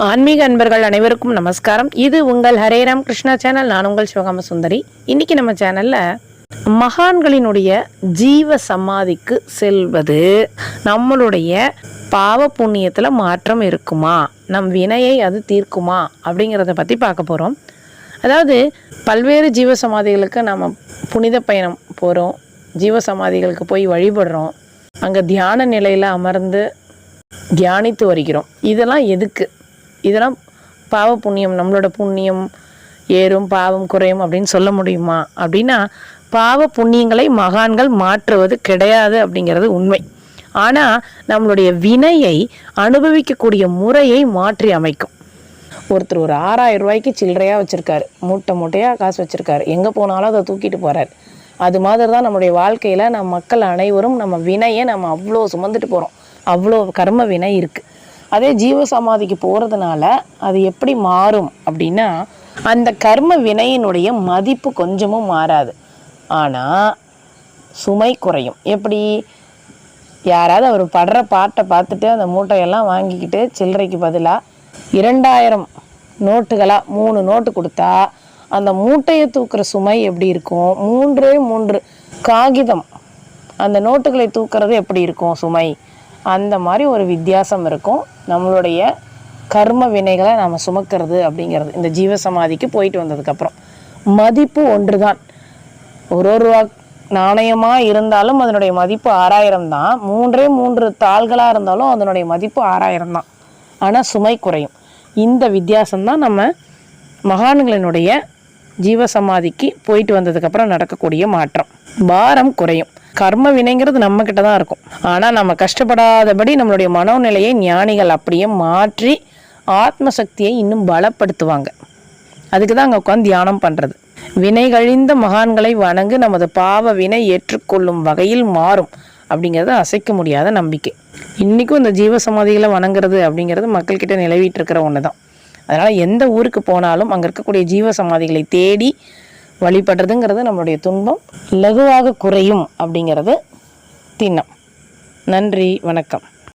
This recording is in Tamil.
ஆன்மீக அன்பர்கள் அனைவருக்கும் நமஸ்காரம். இது உங்கள் ஹரே ராம் கிருஷ்ணா சேனல். நான் உங்கள் சிவகாம சுந்தரி. இன்னைக்கு நம்ம சேனல்ல மகான்களினுடைய ஜீவ சமாதிக்கு செல்வது நம்மளுடைய பாவ புண்ணியத்துல மாற்றம் இருக்குமா, நம் வினையை அது தீர்க்குமா அப்படிங்கிறத பத்தி பார்க்க போறோம். அதாவது பல்வேறு ஜீவ சமாதிகளுக்கு நம்ம புனித பயணம் போகிறோம், ஜீவ சமாதிகளுக்கு போய் வழிபடுறோம், அங்கே தியான நிலையில் அமர்ந்து தியானித்து வருகிறோம். இதெல்லாம் எதுக்கு? இதெல்லாம் பாவ புண்ணியம், நம்மளோட புண்ணியம் ஏறும் பாவம் குறையும் அப்படின்னு சொல்ல முடியுமா? அப்படின்னா பாவ புண்ணியங்களை மகான்கள் மாற்றுவது கிடையாது அப்படிங்கிறது உண்மை. ஆனால் நம்மளுடைய வினையை அனுபவிக்கக்கூடிய முறையை மாற்றி அமைக்கும். ஒருத்தர் ஒரு 6000 ரூபாய்க்கு சில்லறையாக வச்சுருக்காரு, மூட்டை மூட்டையாக காசு வச்சுருக்காரு, எங்கே போனாலும் அதை தூக்கிட்டு போகிறார். அது மாதிரி தான் நம்மளுடைய வாழ்க்கையில் நம்ம மக்கள் அனைவரும் நம்ம வினையை நம்ம அவ்வளோ சுமந்துட்டு போகிறோம். அவ்வளோ கர்ம வினை இருக்குது. அதே ஜீவ சமாதிக்கு போகிறதுனால அது எப்படி மாறும் அப்படின்னா, அந்த கர்ம வினையினுடைய மதிப்பு கொஞ்சமும் மாறாது, ஆனால் சுமை குறையும். எப்படி? யாராவது அவர் படுற பாட்டை பார்த்துட்டு அந்த மூட்டையெல்லாம் வாங்கிக்கிட்டு சில்லறைக்கு பதிலாக 2000 நோட்டுகளாக 3 நோட்டு கொடுத்தா அந்த மூட்டையை தூக்குற சுமை எப்படி இருக்கும்? 3 காகிதம் அந்த நோட்டுகளை தூக்குறது எப்படி இருக்கும் சுமை? அந்த மாதிரி ஒரு வித்தியாசம் இருக்கும் நம்மளுடைய கர்ம வினைகளை நாம் சுமக்கிறது அப்படிங்கிறது. இந்த ஜீவசமாதிக்கு போயிட்டு வந்ததுக்கப்புறம் மதிப்பு ஒன்று தான். ஒரு ரூபா நாணயமாக இருந்தாலும் அதனுடைய மதிப்பு 6000 தான். 3 தாள்களாக இருந்தாலும் அதனுடைய மதிப்பு 6000 தான். ஆனால் சுமை குறையும். இந்த வித்தியாசம்தான் நம்ம மகான்களினுடைய ஜீவசமாதிக்கு போயிட்டு வந்ததுக்கப்புறம் நடக்கக்கூடிய மாற்றம். பாரம் குறையும். கர்ம வினைங்கிறது நம்ம கிட்ட தான் இருக்கும். ஆனால் நம்ம கஷ்டப்படாதபடி நம்மளுடைய மனோநிலையை ஞானிகள் அப்படியே மாற்றி ஆத்ம சக்தியை இன்னும் பலப்படுத்துவாங்க. அதுக்கு தான் அங்கே உட்காந்து தியானம் பண்ணுறது. வினை கழிந்த மகான்களை வணங்கு, நமது பாவ வினை ஏற்றுக்கொள்ளும் வகையில் மாறும் அப்படிங்கிறது அசைக்க முடியாத நம்பிக்கை. இன்றைக்கும் இந்த ஜீவசமாதிகளை வணங்குறது அப்படிங்கிறது மக்கள்கிட்ட நிலவிட்டு இருக்கிற ஒன்று தான். அதனால் எந்த ஊருக்கு போனாலும் அங்கே இருக்கக்கூடிய ஜீவசமாதிகளை தேடி வழிபடுறதுங்கிறது நம்மளுடைய துன்பம் லகுவாக குறையும் அப்படிங்கிறது திண்ணம். நன்றி, வணக்கம்.